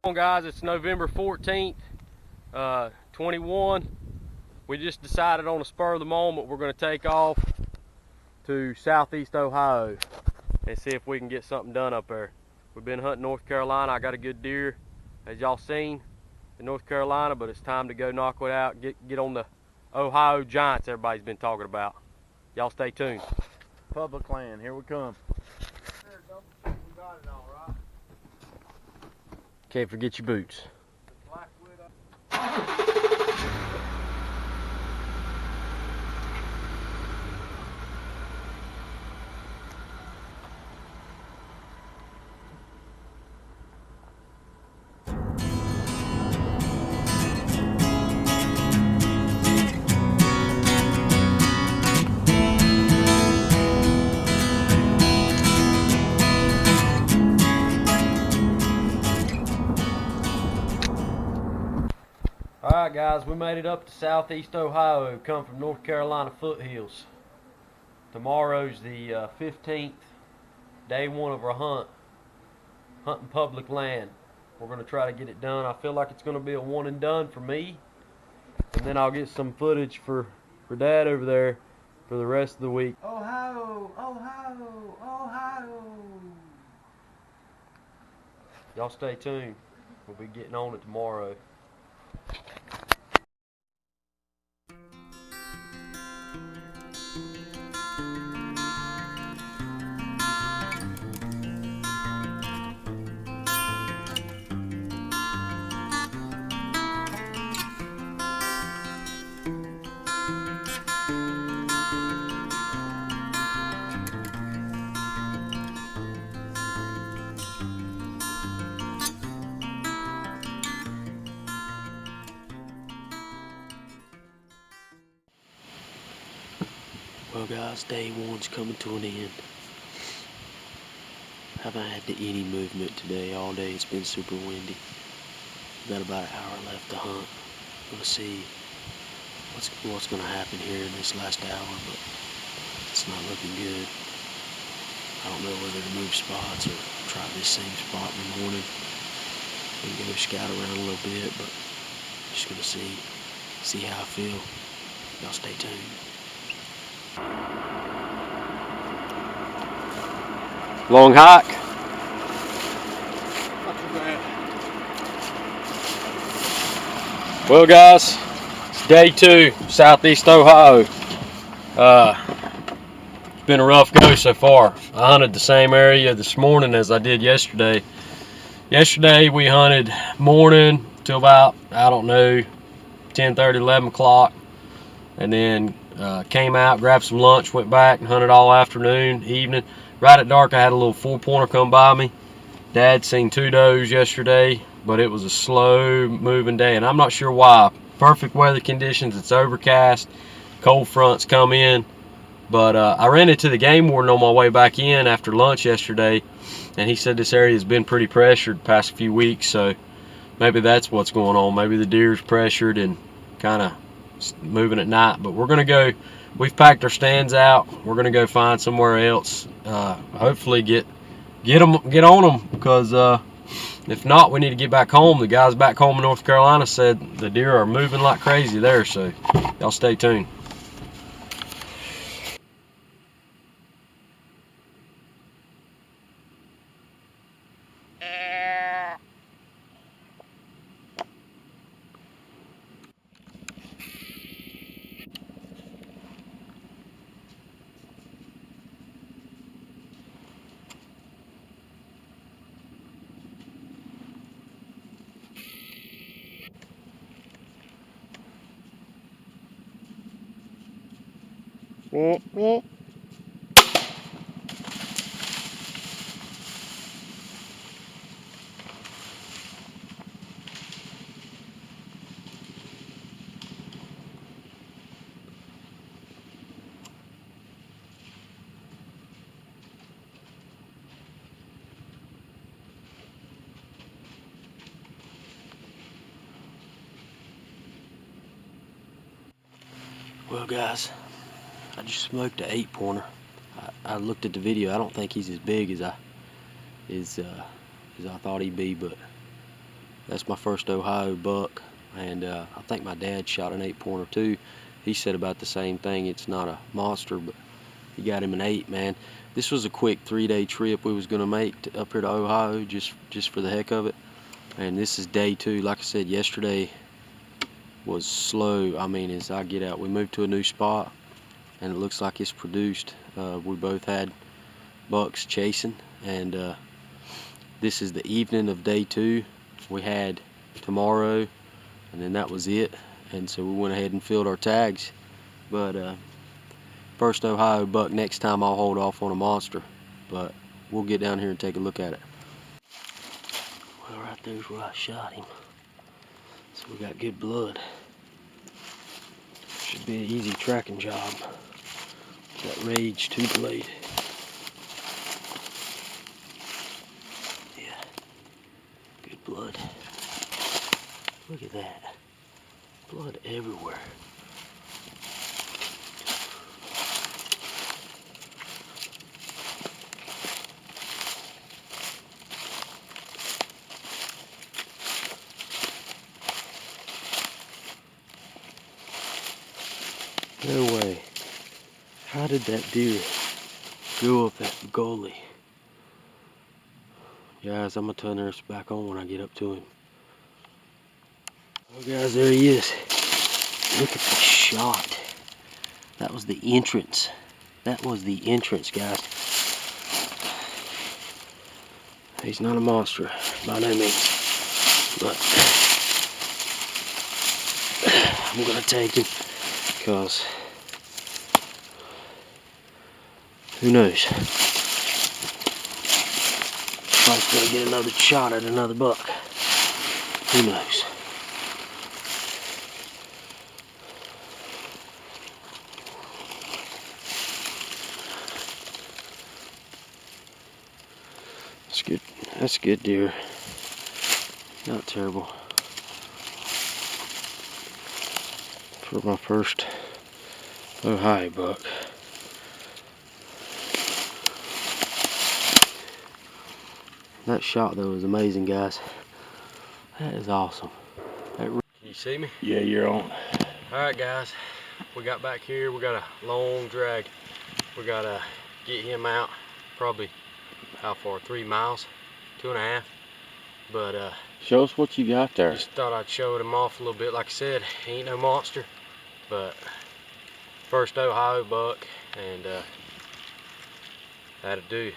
Guys, it's November 14th, 21. We just decided on a spur of the moment we're going to take off to southeast Ohio and see if we can get something done up there. We've been hunting North Carolina. I got a good deer, as y'all seen, in North Carolina, but it's time to go knock it out, get on the Ohio giants everybody's been talking about. Y'all stay tuned. Public land, here we come. Can't forget your boots. Alright guys, we made it up to southeast Ohio, come from North Carolina foothills. Tomorrow's the 15th, day one of our hunting public land. We're going to try to get it done. I feel like it's going to be a one and done for me, and then I'll get some footage for Dad over there for the rest of the week. Ohio, Ohio, Ohio. Y'all stay tuned. We'll be getting on it tomorrow. Well guys, day one's coming to an end. Haven't had any movement today all day. It's been super windy. Got about an hour left to hunt. Gonna see what's gonna happen here in this last hour, but it's not looking good. I don't know whether to move spots or try this same spot in the morning and go scout around a little bit, but just gonna see how I feel. Y'all stay tuned. Long hike. Not too bad. Well guys, it's day two, southeast Ohio. It's been a rough go so far. I hunted the same area this morning as I did yesterday. Yesterday we hunted morning till about, I don't know, 10:30, 11 o'clock. And then came out, grabbed some lunch, went back and hunted all afternoon, evening. Right at dark I had a little 4-pointer come by me. Dad seen 2 does yesterday, but it was a slow moving day, and I'm not sure why. Perfect weather conditions, it's overcast, cold fronts come in, but I ran into the game warden on my way back in after lunch yesterday, and he said this area has been pretty pressured the past few weeks, so maybe that's what's going on. Maybe the deer's pressured and kind of moving at night. But we're gonna go, we've packed our stands out, we're gonna go find somewhere else, hopefully get on them, because if not, we need to get back home. The guys back home in North Carolina said the deer are moving like crazy there, so y'all stay tuned. Well guys, I just smoked an 8-pointer. I looked at the video. I don't think he's as big as I thought he'd be, but That's my first Ohio buck, and I think my dad shot an 8-pointer too. He said about the same thing. It's not a monster, but he got him an 8, man. This was a quick 3-day trip we was gonna make up here to Ohio just for the heck of it. And this is day 2. Like I said, yesterday was slow. I mean, as I get out, we moved to a new spot, and it looks like it's produced. We both had bucks chasing, and this is the evening of day 2. We had tomorrow, and then that was it. And so we went ahead and filled our tags. But first Ohio buck. Next time I'll hold off on a monster, but we'll get down here and take a look at it. Well, right there's where I shot him. So we got good blood. Should be an easy tracking job. That Rage 2-blade. Yeah, good blood. Look at that. Blood everywhere. No way. How did that deer go up that gully? Guys, I'm gonna turn this back on when I get up to him. Oh guys, there he is. Look at the shot. That was the entrance. That was the entrance, guys. He's not a monster by no means, but I'm gonna take him because who knows? Probably gonna get another shot at another buck. Who knows? That's good. That's good deer. Not terrible. For my first Ohio buck. That shot though is amazing, guys. That is awesome. Can you see me? Yeah, you're on. Alright guys, we got back here. We got a long drag. We gotta get him out. Probably how far? 3 miles? 2.5. But Show us what you got there. just thought I'd show him off a little bit. Like I said, he ain't no monster, but first Ohio buck, and that'll do.